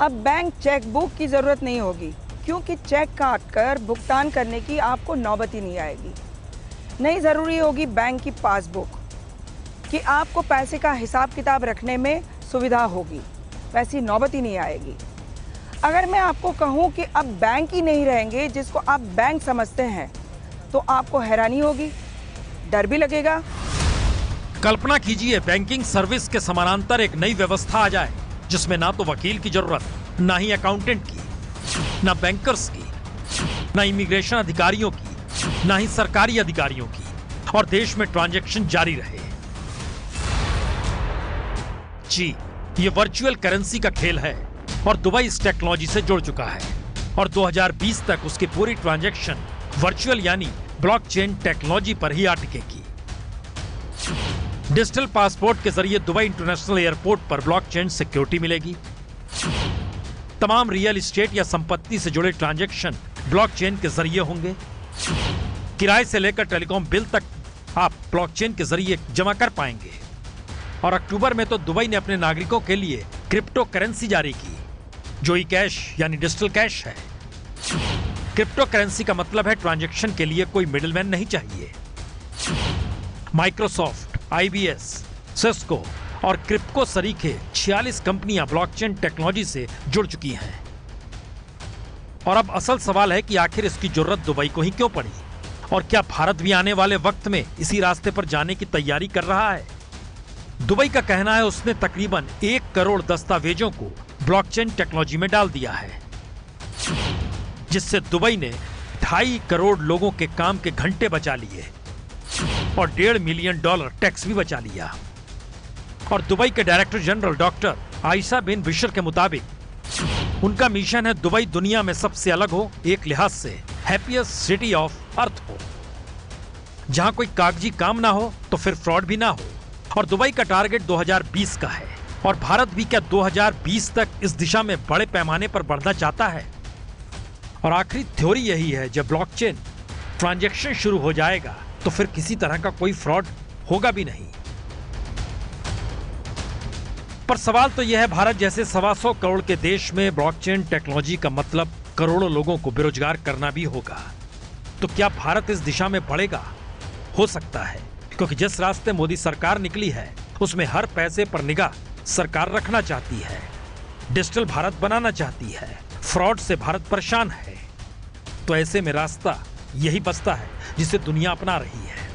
अब bank chequebook की ज़रूरत नहीं होगी, क्योंकि चेक काट कर भुगतान करने की आपको नौबत ही नहीं आएगी। नहीं ज़रूरी होगी बैंक की पासबुक कि आपको पैसे का हिसाब किताब रखने में सुविधा होगी, वैसी नौबत ही नहीं आएगी। अगर मैं आपको कहूँ कि अब बैंक ही नहीं रहेंगे जिसको आप बैंक समझते हैं, तो आपको हैरानी होगी, डर भी लगेगा। कल्पना कीजिए बैंकिंग सर्विस के समानांतर एक नई व्यवस्था आ जाए, जिसमें ना तो वकील की जरूरत, ना ही अकाउंटेंट की, ना बैंकर्स की, ना इमिग्रेशन अधिकारियों की, ना ही सरकारी अधिकारियों की, और देश में ट्रांजैक्शन जारी रहे। जी, ये वर्चुअल करेंसी का खेल है और दुबई इस टेक्नोलॉजी से जुड़ चुका है और 2020 तक उसकी पूरी ट्रांजैक्शन वर्चुअल यानी ब्लॉकचेन टेक्नोलॉजी पर ही अटकेगी। डिजिटल पासपोर्ट के जरिए दुबई इंटरनेशनल एयरपोर्ट पर ब्लॉकचेन सिक्योरिटी मिलेगी। तमाम रियल एस्टेट या संपत्ति से जुड़े ट्रांजैक्शन ब्लॉकचेन के जरिए होंगे। किराए से लेकर टेलीकॉम बिल तक आप ब्लॉकचेन के जरिए जमा कर पाएंगे। और अक्टूबर में तो दुबई ने अपने नागरिकों के लिए क्रिप्टो करेंसी जारी की, जो ई कैश यानी डिजिटल कैश है। क्रिप्टो करेंसी का मतलब है ट्रांजैक्शन के लिए कोई मिडिलमैन नहीं चाहिए। माइक्रोसॉफ्ट, आईबीएस, सिस्को और क्रिप्को सरीखे 46 कंपनियां ब्लॉकचेन टेक्नोलॉजी से जुड़ चुकी हैं। और अब असल सवाल है कि आखिर इसकी जरूरत दुबई को ही क्यों पड़ी, और क्या भारत भी आने वाले वक्त में इसी रास्ते पर जाने की तैयारी कर रहा है। दुबई का कहना है उसने तकरीबन 1 करोड़ दस्तावेजों को ब्लॉकचेन टेक्नोलॉजी में डाल दिया है, जिससे दुबई ने 2.5 करोड़ लोगों के काम के घंटे बचा लिए और $1.5 मिलियन टैक्स भी बचा लिया। और दुबई के डायरेक्टर जनरल डॉक्टर आयशा बिन बिशर के मुताबिक उनका मिशन है दुबई दुनिया में सबसे अलग हो, एक लिहाज से हैप्पीएस्ट सिटी ऑफ अर्थ हो, जहां कोई कागजी काम ना हो तो फिर फ्रॉड भी ना हो। और दुबई का टारगेट 2020 का है, और भारत भी क्या 2020 तक इस दिशा में बड़े पैमाने पर बढ़ना चाहता है। और आखिरी थ्योरी यही है, जब ब्लॉकचेन ट्रांजैक्शन शुरू हो जाएगा तो फिर किसी तरह का कोई फ्रॉड होगा भी नहीं। पर सवाल तो यह है, भारत जैसे 125 करोड़ के देश में ब्लॉकचेन टेक्नोलॉजी का मतलब करोड़ों लोगों को बेरोजगार करना भी होगा। तो क्या भारत इस दिशा में बढ़ेगा? हो सकता है, क्योंकि जिस रास्ते मोदी सरकार निकली है उसमें हर पैसे पर निगाह सरकार रखना चाहती है, डिजिटल भारत बनाना चाहती है, फ्रॉड से भारत परेशान है। तो ऐसे में रास्ता यही बचता है जिसे दुनिया अपना रही है।